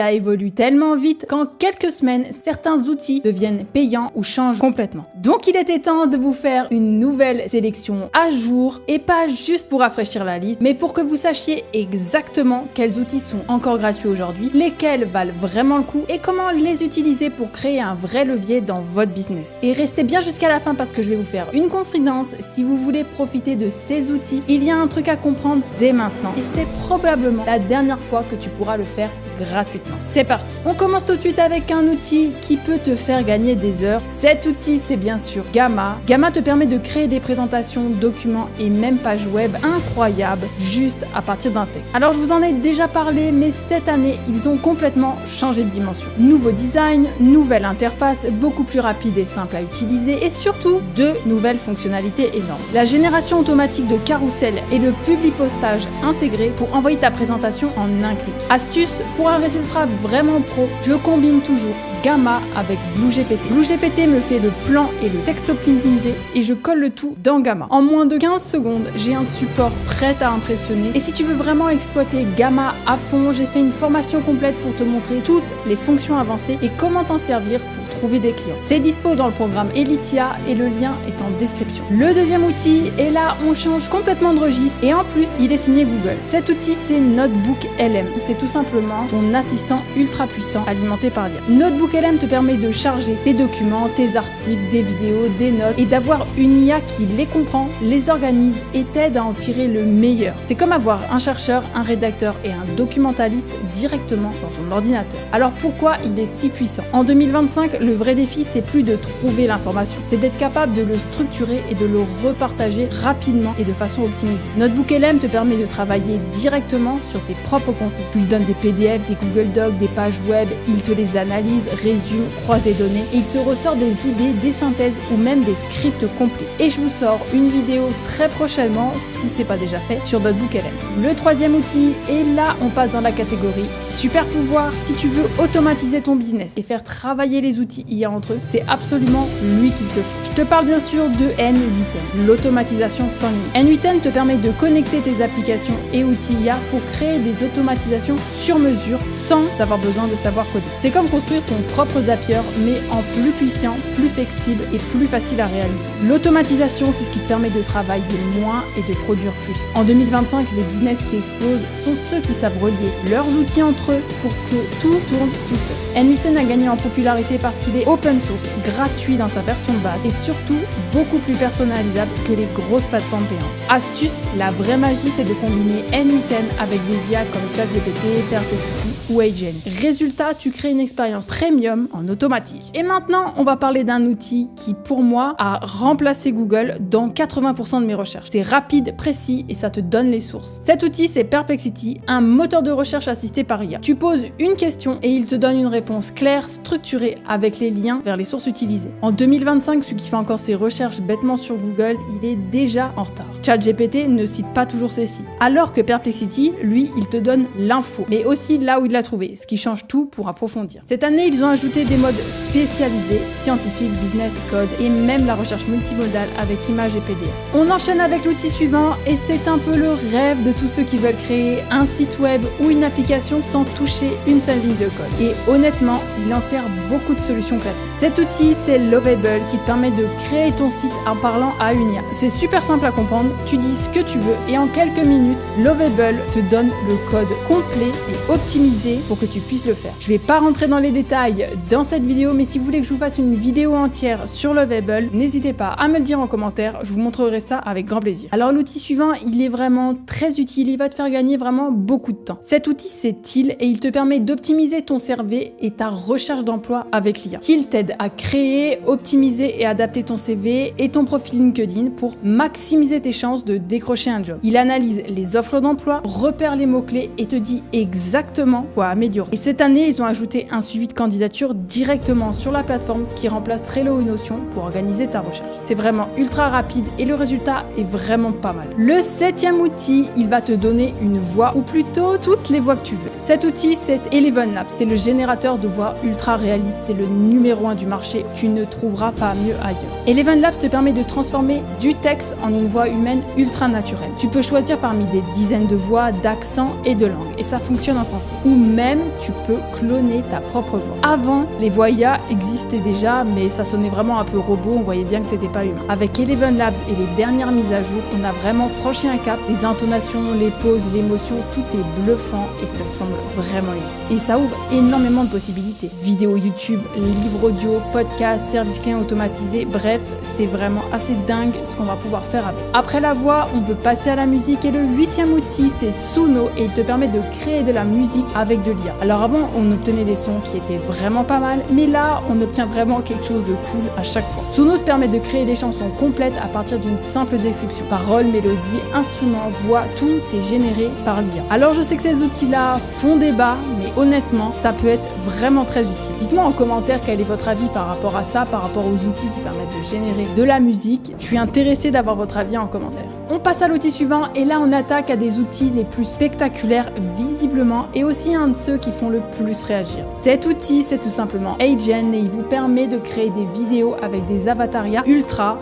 Ça évolue tellement vite qu'en quelques semaines, certains outils deviennent payants ou changent complètement. Donc il était temps de vous faire une nouvelle sélection à jour, et pas juste pour rafraîchir la liste, mais pour que vous sachiez exactement quels outils sont encore gratuits aujourd'hui, lesquels valent vraiment le coup et comment les utiliser pour créer un vrai levier dans votre business. Et restez bien jusqu'à la fin parce que je vais vous faire une confidence. Si vous voulez profiter de ces outils, il y a un truc à comprendre dès maintenant, et c'est probablement la dernière fois que tu pourras le faire gratuitement. C'est parti. On commence tout de suite avec un outil qui peut te faire gagner des heures. Cet outil, c'est bien sûr Gamma. Gamma te permet de créer des présentations, documents et même pages web incroyables juste à partir d'un texte. Alors je vous en ai déjà parlé, mais cette année, ils ont complètement changé de dimension. Nouveau design, nouvelle interface, beaucoup plus rapide et simple à utiliser, et surtout deux nouvelles fonctionnalités énormes. La génération automatique de carrousel et le publipostage intégré pour envoyer ta présentation en un clic. Astuce, pour un résultat vraiment pro, je combine toujours Gamma avec BlueGPT. BlueGPT me fait le plan et le texte optimisé et je colle le tout dans Gamma. En moins de 15 secondes, j'ai un support prêt à impressionner. Et si tu veux vraiment exploiter Gamma à fond, j'ai fait une formation complète pour te montrer toutes les fonctions avancées et comment t'en servir pour trouver des clients. C'est dispo dans le programme Elitia et le lien est en description. Le deuxième outil, et là on change complètement de registre et en plus il est signé Google. Cet outil c'est Notebook LM. C'est tout simplement ton assistant ultra puissant alimenté par l'IA. Notebook LM te permet de charger tes documents, tes articles, des vidéos, des notes et d'avoir une IA qui les comprend, les organise et t'aide à en tirer le meilleur. C'est comme avoir un chercheur, un rédacteur et un documentaliste directement dans ton ordinateur. Alors pourquoi il est si puissant? En 2025, le vrai défi, c'est plus de trouver l'information, c'est d'être capable de le structurer et de le repartager rapidement et de façon optimisée. Notebook LM te permet de travailler directement sur tes propres contenus. Tu lui donnes des PDF, des Google Docs, des pages web, il te les analyse, résume, croise des données et il te ressort des idées, des synthèses ou même des scripts complets. Et je vous sors une vidéo très prochainement, si c'est pas déjà fait, sur Notebook LM. Le troisième outil, et là on passe dans la catégorie super pouvoir. Si tu veux automatiser ton business et faire travailler les outils IA entre eux, c'est absolument lui qu'il te faut. Je te parle bien sûr de N8N, l'automatisation sans limite. N8N te permet de connecter tes applications et outils IA pour créer des automatisations sur mesure sans avoir besoin de savoir coder. C'est comme construire ton propre Zapier, mais en plus puissant, plus flexible et plus facile à réaliser. L'automatisation, c'est ce qui te permet de travailler moins et de produire plus. En 2025, les business qui explosent sont ceux qui savent relier leurs outils entre eux pour que tout tourne tout seul. N8N a gagné en popularité parce qu'il est open source, gratuit dans sa version de base et surtout beaucoup plus personnalisable que les grosses plateformes payantes. Astuce, la vraie magie, c'est de combiner N8N avec des IA comme ChatGPT, Perplexity ou AGN. Résultat, tu crées une expérience premium en automatique. Et maintenant, on va parler d'un outil qui, pour moi, a remplacé Google dans 80% de mes recherches. C'est rapide, précis et ça te donne les sources. Cet outil, c'est Perplexity, un moteur de recherche assisté par IA. Tu poses une question et il te donne une réponse claire, structurée, avec les liens vers les sources utilisées. En 2025, celui qui fait encore ses recherches bêtement sur Google, il est déjà en retard. ChatGPT ne cite pas toujours ses sites, alors que Perplexity, lui, il te donne l'info, mais aussi là où il l'a trouvé, ce qui change tout pour approfondir. Cette année, ils ont ajouté des modes spécialisés, scientifiques, business, code et même la recherche multimodale avec images et PDF. On enchaîne avec l'outil suivant et c'est un peu le rêve de tous ceux qui veulent créer un site web ou une application sans toucher une seule ligne de code. Et honnêtement, il enterre beaucoup de solutions classiques. Cet outil, c'est Lovable qui te permet de créer ton site en parlant à une IA. C'est super simple à comprendre, tu dis ce que tu veux et en quelques minutes, Lovable te donne le code complet et optimisé pour que tu puisses le faire. Je vais pas rentrer dans les détails dans cette vidéo, mais si vous voulez que je vous fasse une vidéo entière sur Lovable, n'hésitez pas à me le dire en commentaire, je vous montrerai ça avec grand plaisir. Alors l'outil suivant, il est vraiment très utile, il va te faire gagner vraiment beaucoup de temps. Cet outil, c'est Till et il te permet d'optimiser ton CV et ta recherche d'emploi avec l'IA. Till t'aide à créer, optimiser et adapter ton CV et ton profil LinkedIn pour maximiser tes chances de décrocher un job. Il analyse les offres d'emploi, repère les mots-clés et te dit exactement quoi améliorer. Et cette année, ils ont ajouté un suivi de candidature directement sur la plateforme, ce qui remplace Trello ou Notion pour organiser ta recherche. C'est vraiment ultra rapide et le résultat est vraiment pas mal. Le septième outil, il va te donner une voix, ou plutôt toutes les voix que tu veux. Cet outil, c'est Eleven Labs. C'est le générateur de voix ultra réaliste. C'est le numéro 1 du marché, tu ne trouveras pas mieux ailleurs. Eleven Labs te permet de transformer du texte en une voix humaine ultra naturelle. Tu peux choisir parmi des dizaines de voix, d'accents et de langues, et ça fonctionne en français. Ou même, tu peux cloner ta propre voix. Avant, les voix IA existaient déjà, mais ça sonnait vraiment un peu robot, on voyait bien que c'était pas humain. Avec Eleven Labs et les dernières mises à jour, on a vraiment franchi un cap. Les intonations, les pauses, l'émotion, tout est bluffant et ça semble vraiment humain. Et ça ouvre énormément de possibilités. Vidéo YouTube, livre audio, podcast, service client automatisé, bref, c'est vraiment assez dingue ce qu'on va pouvoir faire avec. Après la voix, on peut passer à la musique et le 8e outil, c'est Suno et il te permet de créer de la musique avec de l'IA. Alors avant, on obtenait des sons qui étaient vraiment pas mal, mais là, on obtient vraiment quelque chose de cool à chaque fois. Suno te permet de créer des chansons complètes à partir d'une simple description. Paroles, mélodies, instruments, voix, tout est généré par l'IA. Alors je sais que ces outils-là font débat, mais honnêtement, ça peut être vraiment très utile. Dites-moi en commentaire quel est votre avis par rapport à ça, par rapport aux outils qui permettent de générer de la musique. Je suis intéressée d'avoir votre avis en commentaire. On passe à l'outil suivant et là on attaque à des outils les plus spectaculaires visiblement et aussi un de ceux qui font le plus réagir. Cet outil c'est tout simplement HeyGen et il vous permet de créer des vidéos avec des avatarias ultra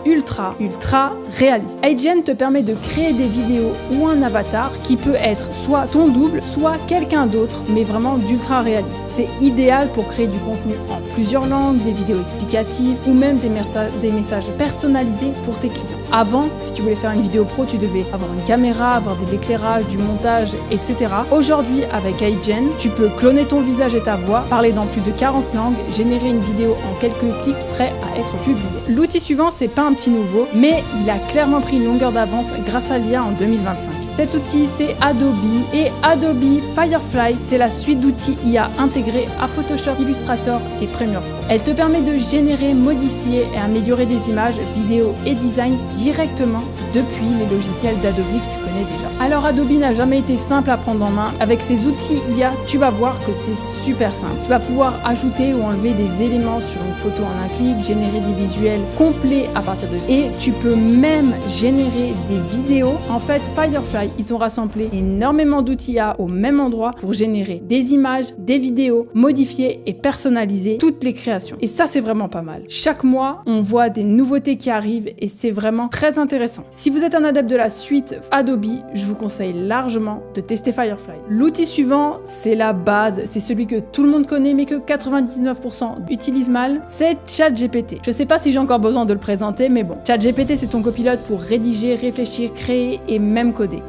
réalistes. HeyGen te permet de créer des vidéos ou un avatar qui peut être soit ton double, soit quelqu'un d'autre, mais vraiment d'ultra réaliste. C'est idéal pour créer du contenu en plusieurs langues, des vidéos explicatives ou même des messages personnalisés pour tes clients. Avant, si tu voulais faire une vidéo pro, tu devais avoir une caméra, avoir de l'éclairage, du montage, etc. Aujourd'hui, avec HeyGen, tu peux cloner ton visage et ta voix, parler dans plus de 40 langues, générer une vidéo en quelques clics prêt à être publiée. L'outil suivant, c'est pas un petit nouveau, mais il a clairement pris une longueur d'avance grâce à l'IA en 2025. Cet outil, c'est Adobe et Adobe Firefly, c'est la suite d'outils IA intégrés à Photoshop, Illustrator et Premiere Pro. Elle te permet de générer, modifier et améliorer des images, vidéos et design directement depuis les logiciels d'Adobe que tu connais déjà. Alors Adobe n'a jamais été simple à prendre en main. Avec ces outils IA, tu vas voir que c'est super simple. Tu vas pouvoir ajouter ou enlever des éléments sur une photo en un clic, générer des visuels complets à partir de... Et tu peux même générer des vidéos. En fait, Firefly, ils ont rassemblé énormément d'outils IA au même endroit pour générer des images, des vidéos, modifier et personnaliser toutes les créations. Et ça, c'est vraiment pas mal. Chaque mois, on voit des nouveautés qui arrivent et c'est vraiment très intéressant. Si vous êtes un adepte de la suite Adobe, je vous conseille largement de tester Firefly. L'outil suivant, c'est la base, c'est celui que tout le monde connaît mais que 99% utilisent mal, c'est ChatGPT. Je sais pas si j'ai encore besoin de le présenter, mais bon. ChatGPT, c'est ton copilote pour rédiger, réfléchir, créer et même coder.